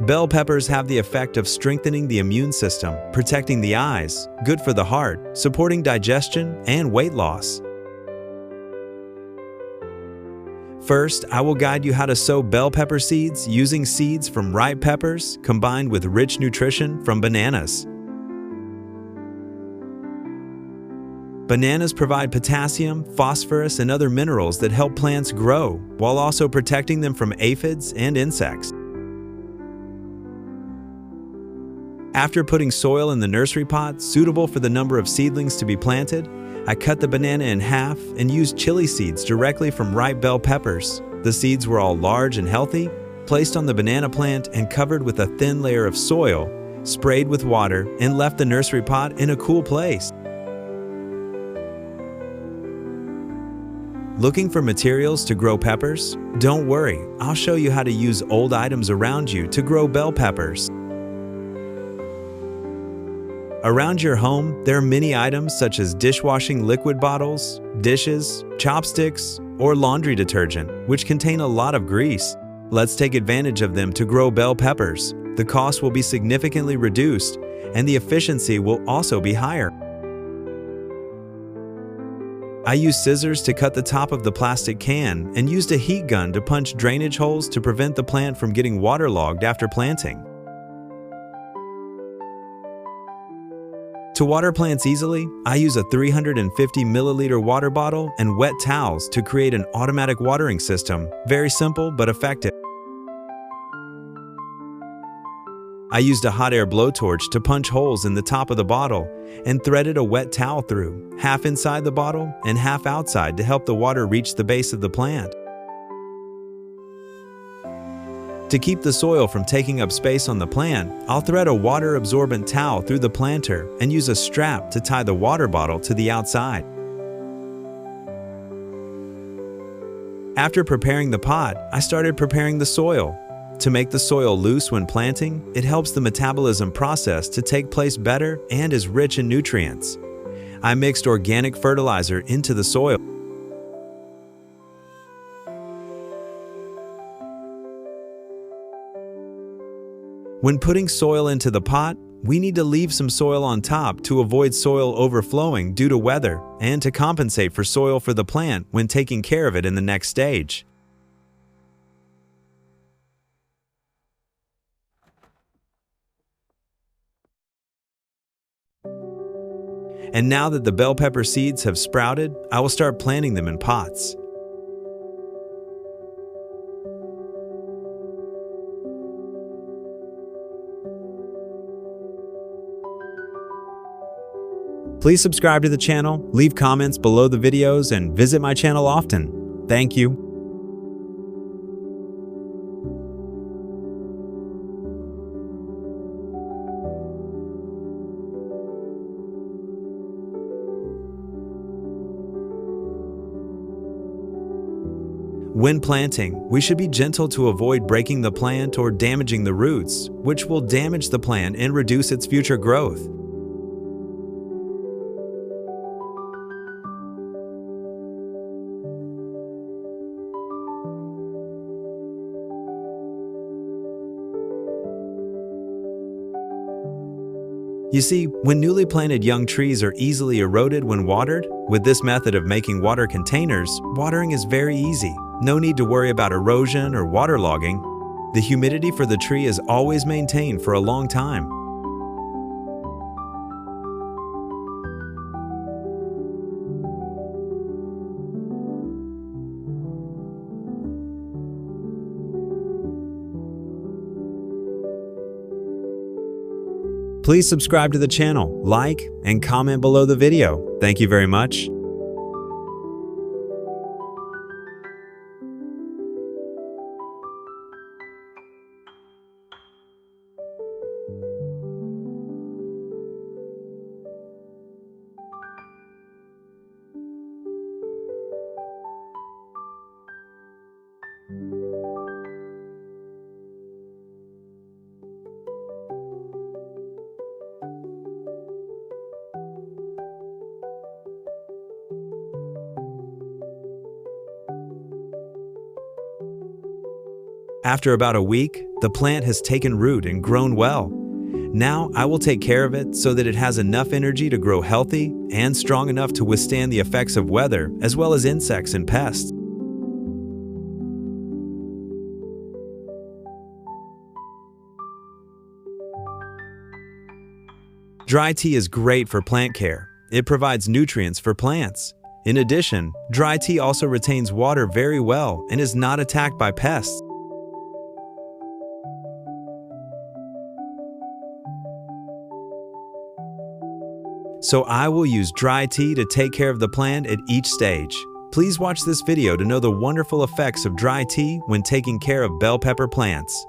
Bell peppers have the effect of strengthening the immune system, protecting the eyes, good for the heart, supporting digestion and weight loss. First, I will guide you how to sow bell pepper seeds using seeds from ripe peppers combined with rich nutrition from bananas. Bananas provide potassium, phosphorus, and other minerals that help plants grow, while also protecting them from aphids and insects. After putting soil in the nursery pot suitable for the number of seedlings to be planted, I cut the banana in half and used chili seeds directly from ripe bell peppers. The seeds were all large and healthy, placed on the banana plant and covered with a thin layer of soil, sprayed with water, and left the nursery pot in a cool place. Looking for materials to grow peppers? Don't worry, I'll show you how to use old items around you to grow bell peppers. Around your home, there are many items such as dishwashing liquid bottles, dishes, chopsticks, or laundry detergent, which contain a lot of grease. Let's take advantage of them to grow bell peppers. The cost will be significantly reduced, and the efficiency will also be higher. I used scissors to cut the top of the plastic can and used a heat gun to punch drainage holes to prevent the plant from getting waterlogged after planting. To water plants easily, I use a 350 milliliter water bottle and wet towels to create an automatic watering system. Very simple but effective. I used a hot air blowtorch to punch holes in the top of the bottle and threaded a wet towel through, half inside the bottle and half outside to help the water reach the base of the plant. To keep the soil from taking up space on the plant, I'll thread a water-absorbent towel through the planter and use a strap to tie the water bottle to the outside. After preparing the pot, I started preparing the soil. To make the soil loose when planting, it helps the metabolism process to take place better and is rich in nutrients. I mixed organic fertilizer into the soil. When putting soil into the pot, we need to leave some soil on top to avoid soil overflowing due to weather and to compensate for soil for the plant when taking care of it in the next stage. And now that the bell pepper seeds have sprouted, I will start planting them in pots. Please subscribe to the channel, leave comments below the videos, and visit my channel often. Thank you. When planting, we should be gentle to avoid breaking the plant or damaging the roots, which will damage the plant and reduce its future growth. You see, when newly planted young trees are easily eroded when watered, with this method of making water containers, watering is very easy. No need to worry about erosion or waterlogging. The humidity for the tree is always maintained for a long time. Please subscribe to the channel, like, and comment below the video. Thank you very much. After about a week, the plant has taken root and grown well. Now I will take care of it so that it has enough energy to grow healthy and strong enough to withstand the effects of weather as well as insects and pests. Dry tea is great for plant care. It provides nutrients for plants. In addition, dry tea also retains water very well and is not attacked by pests. So I will use dry tea to take care of the plant at each stage. Please watch this video to know the wonderful effects of dry tea when taking care of bell pepper plants.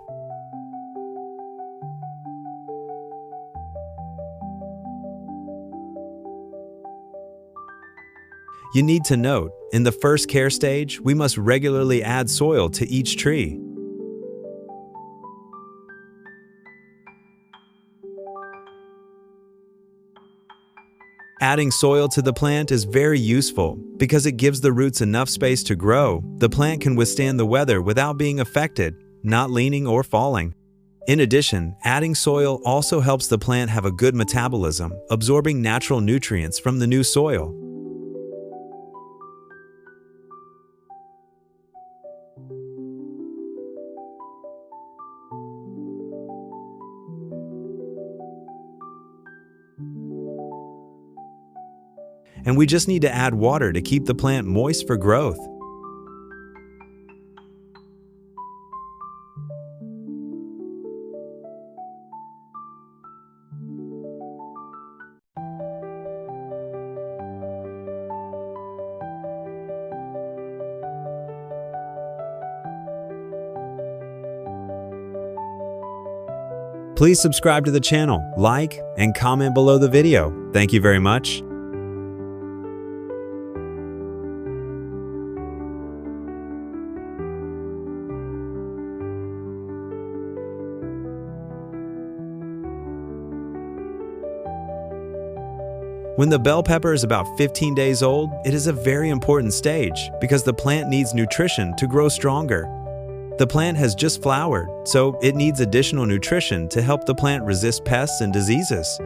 You need to note, in the first care stage, we must regularly add soil to each tree. Adding soil to the plant is very useful because it gives the roots enough space to grow. The plant can withstand the weather without being affected, not leaning or falling. In addition, adding soil also helps the plant have a good metabolism, absorbing natural nutrients from the new soil. And we just need to add water to keep the plant moist for growth. Please subscribe to the channel, like, and comment below the video. Thank you very much. When the bell pepper is about 15 days old, it is a very important stage because the plant needs nutrition to grow stronger. The plant has just flowered, so it needs additional nutrition to help the plant resist pests and diseases.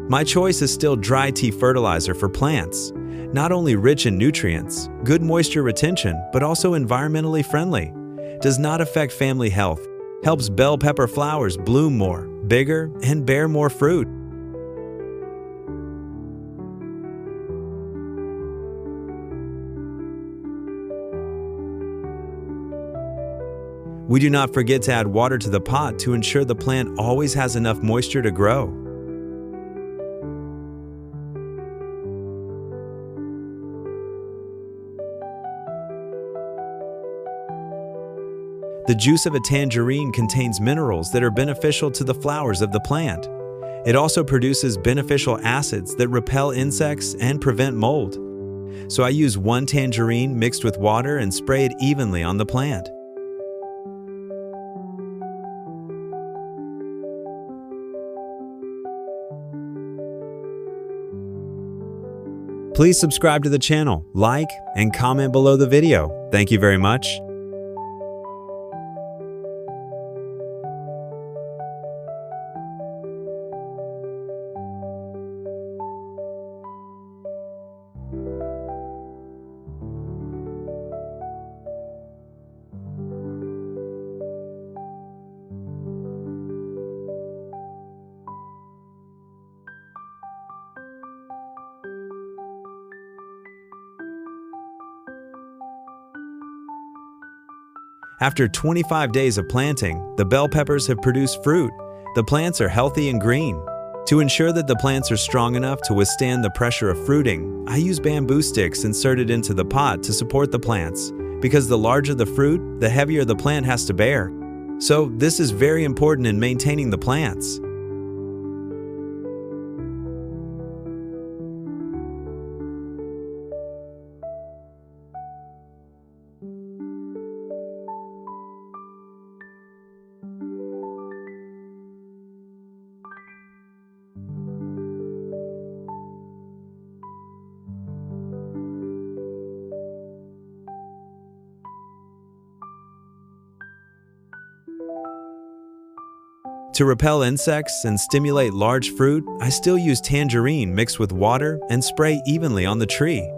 My choice is still dry tea fertilizer for plants, not only rich in nutrients, good moisture retention, but also environmentally friendly. Does not affect family health, helps bell pepper flowers bloom more, bigger, and bear more fruit. We do not forget to add water to the pot to ensure the plant always has enough moisture to grow. The juice of a tangerine contains minerals that are beneficial to the flowers of the plant. It also produces beneficial acids that repel insects and prevent mold. So I use 1 tangerine mixed with water and spray it evenly on the plant. Please subscribe to the channel, like, and comment below the video. Thank you very much. After 25 days of planting, the bell peppers have produced fruit. The plants are healthy and green. To ensure that the plants are strong enough to withstand the pressure of fruiting, I use bamboo sticks inserted into the pot to support the plants, because the larger the fruit, the heavier the plant has to bear. So this is very important in maintaining the plants. To repel insects and stimulate large fruit, I still use tangerine mixed with water and spray evenly on the tree.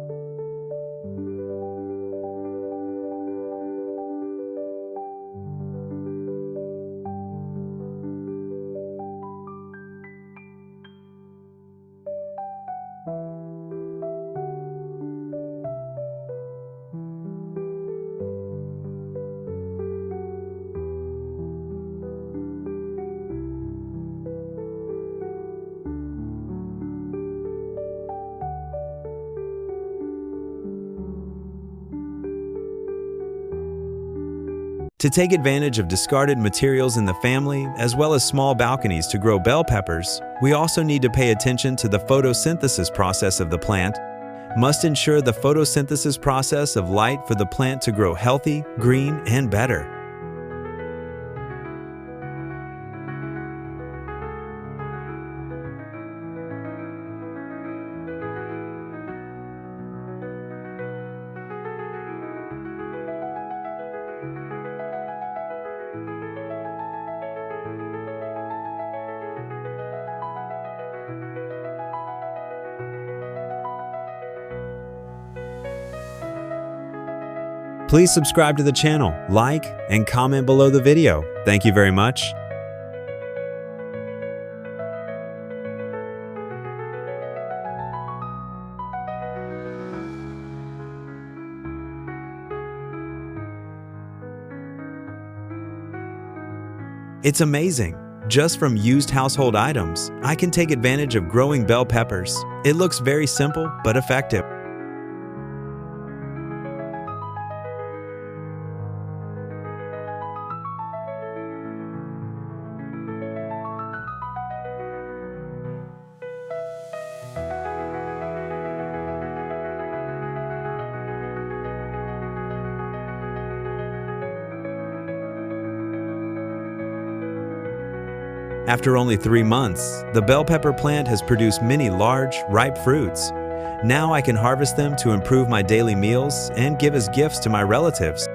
To take advantage of discarded materials in the family, as well as small balconies to grow bell peppers, we also need to pay attention to the photosynthesis process of the plant. Must ensure the photosynthesis process of light for the plant to grow healthy, green, and better. Please subscribe to the channel, like, and comment below the video. Thank you very much. It's amazing. Just from used household items, I can take advantage of growing bell peppers. It looks very simple, but effective. After only 3 months, the bell pepper plant has produced many large, ripe fruits. Now I can harvest them to improve my daily meals and give as gifts to my relatives.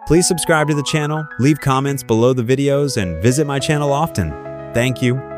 Please subscribe to the channel, leave comments below the videos, and visit my channel often. Thank you.